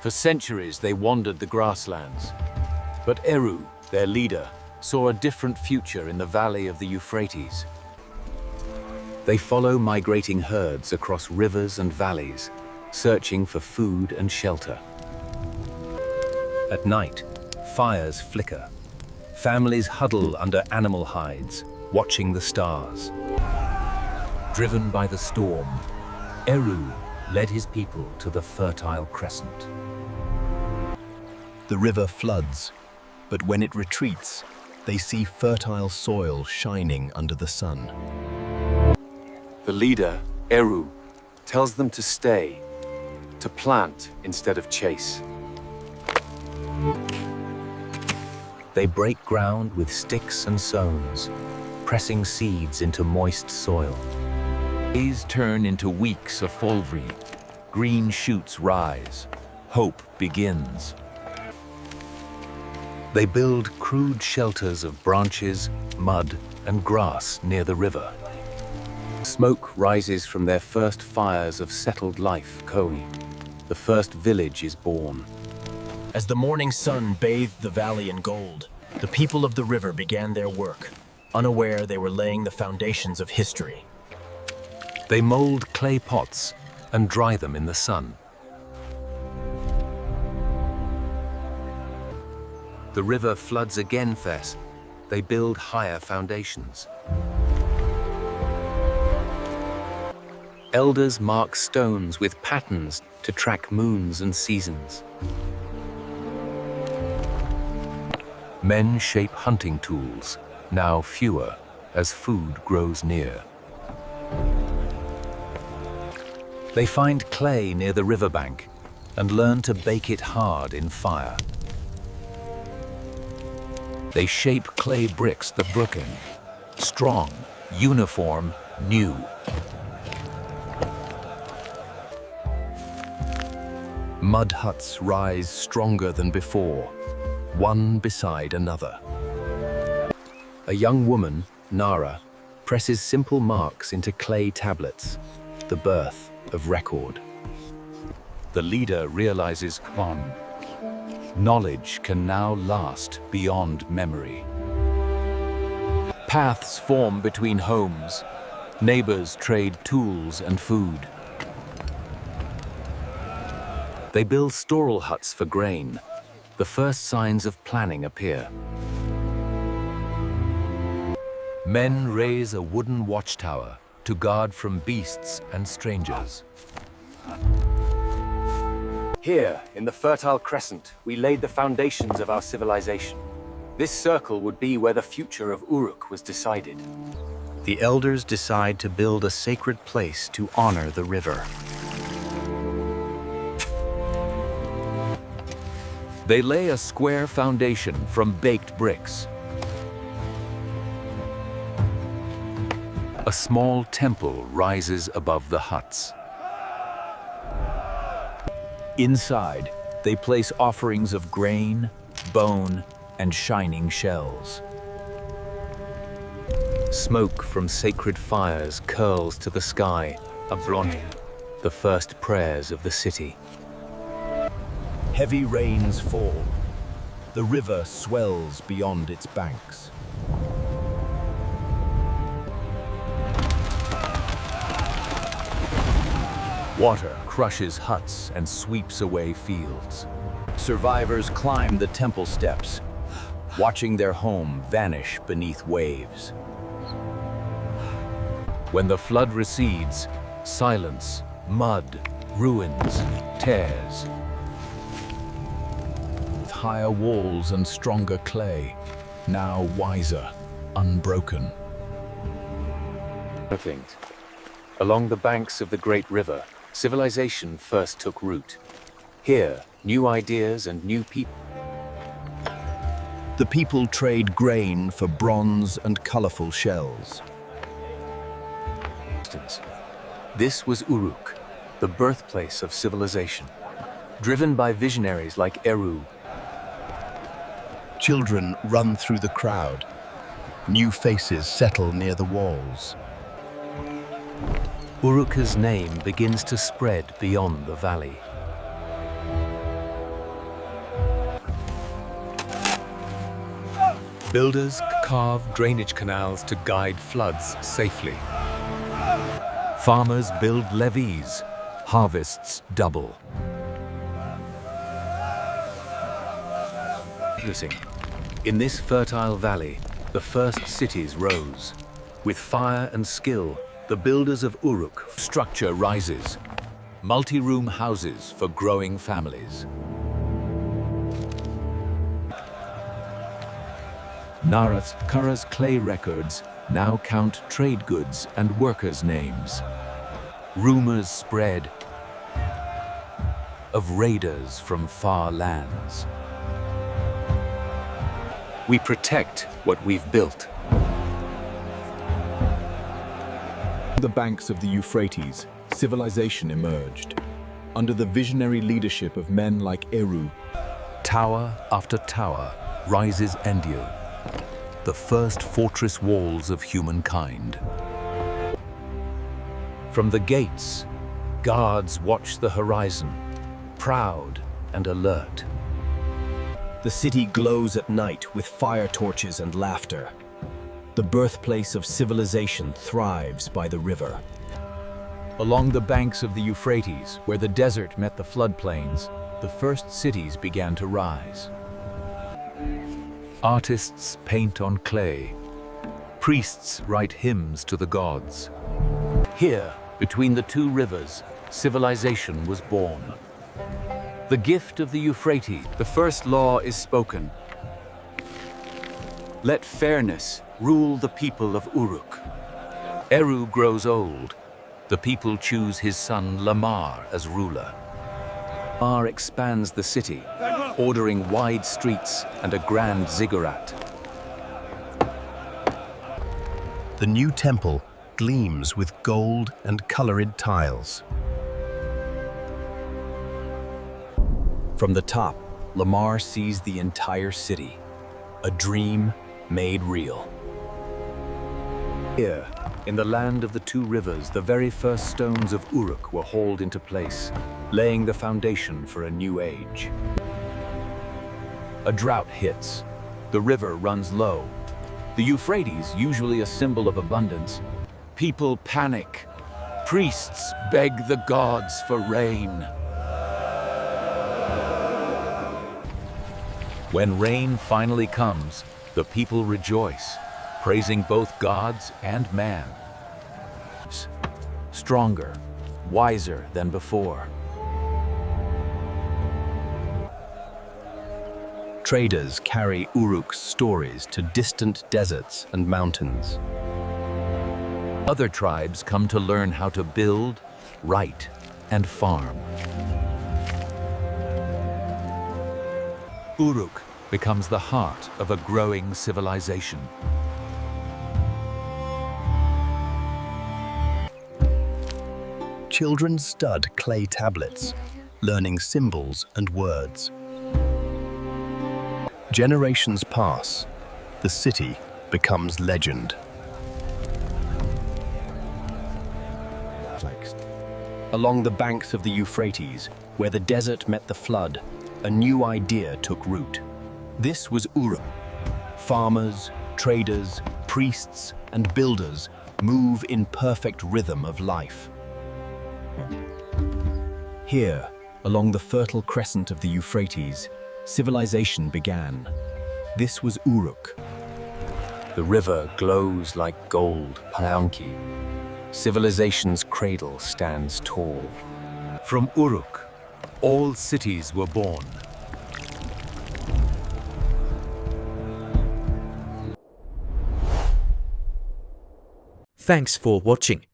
For centuries, they wandered the grasslands. But Eru, their leader, saw a different future in the valley of the Euphrates. They follow migrating herds across rivers and valleys, searching for food and shelter. At night, fires flicker. Families huddle under animal hides, watching the stars. Driven by the storm, Eru led his people to the Fertile Crescent. The river floods, but when it retreats, they see fertile soil shining under the sun. The leader, Eru, tells them to stay, to plant instead of chase. They break ground with sticks and stones, pressing seeds into moist soil. Days turn into weeks of fulvry. Green shoots rise. Hope begins. They build crude shelters of branches, mud, and grass near the river. Smoke rises from their first fires of settled life, Koi. The first village is born. As the morning sun bathed the valley in gold, the people of the river began their work, unaware they were laying the foundations of history. They mold clay pots and dry them in the sun. The river floods again, Fess. They build higher foundations. Elders mark stones with patterns to track moons and seasons. Men shape hunting tools, now fewer, as food grows near. They find clay near the riverbank and learn to bake it hard in fire. They shape clay bricks the Brooken, strong, uniform, new. Mud huts rise stronger than before, one beside another. A young woman, Nara, presses simple marks into clay tablets, the birth of record. The leader realizes, knowledge can now last beyond memory. Paths form between homes. Neighbors trade tools and food. They build storal huts for grain. The first signs of planning appear. Men raise a wooden watchtower to guard from beasts and strangers. Here, in the Fertile Crescent, we laid the foundations of our civilization. This circle would be where the future of Uruk was decided. The elders decide to build a sacred place to honor the river. They lay a square foundation from baked bricks. A small temple rises above the huts. Inside, they place offerings of grain, bone, and shining shells. Smoke from sacred fires curls to the sky, the first prayers of the city. Heavy rains fall. The river swells beyond its banks. Water crushes huts and sweeps away fields. Survivors climb the temple steps, watching their home vanish beneath waves. When the flood recedes, silence, mud, ruins, tears. Higher walls and stronger clay, now wiser, unbroken. Along the banks of the great river, civilization first took root. Here, new ideas and new people. The people trade grain for bronze and colorful shells. This was Uruk, the birthplace of civilization. Driven by visionaries like Eru, Children run through the crowd. New faces settle near the walls. Uruk's name begins to spread beyond the valley. Builders carve drainage canals to guide floods safely. Farmers build levees, harvests double. In this fertile valley, the first cities rose. With fire and skill, the builders of Uruk structure rises. Multi-room houses for growing families. Nara's clay records now count trade goods and workers' names. Rumors spread of raiders from far lands. We protect what we've built. On the banks of the Euphrates, civilization emerged. Under the visionary leadership of men like Eru, Tower after tower rises Endio, the first fortress walls of humankind. From the gates, guards watch the horizon, proud and alert. The city glows at night with fire torches and laughter. The birthplace of civilization thrives by the river. Along the banks of the Euphrates, where the desert met the floodplains, the first cities began to rise. Artists paint on clay. Priests write hymns to the gods. Here, between the two rivers, civilization was born. The gift of the Euphrates, the first law is spoken. Let fairness rule the people of Uruk. Eru grows old. The people choose his son Lamar as ruler. Lamar expands the city, ordering wide streets and a grand ziggurat. the new temple gleams with gold and colored tiles. From the top, Lamar sees the entire city, a dream made real. Here, in the land of the two rivers, the very first stones of Uruk were hauled into place, laying the foundation for a new age. A drought hits. The river runs low. The Euphrates, usually a symbol of abundance. People panic. Priests beg the gods for rain. When rain finally comes, the people rejoice, praising both gods and man. Stronger, wiser than before. Traders carry Uruk's stories to distant deserts and mountains. Other tribes come to learn how to build, write, and farm. Uruk becomes the heart of a growing civilization. Children stud clay tablets, learning symbols and words. Generations pass, the city becomes legend. Along the banks of the Euphrates, where the desert met the flood, a new idea took root. This was Uruk. Farmers, traders, priests, and builders move in perfect rhythm of life. Here, along the fertile crescent of the Euphrates, civilization began. This was Uruk. The river glows like gold, Palanki. Civilization's cradle stands tall. From Uruk, all cities were born. Thanks for watching.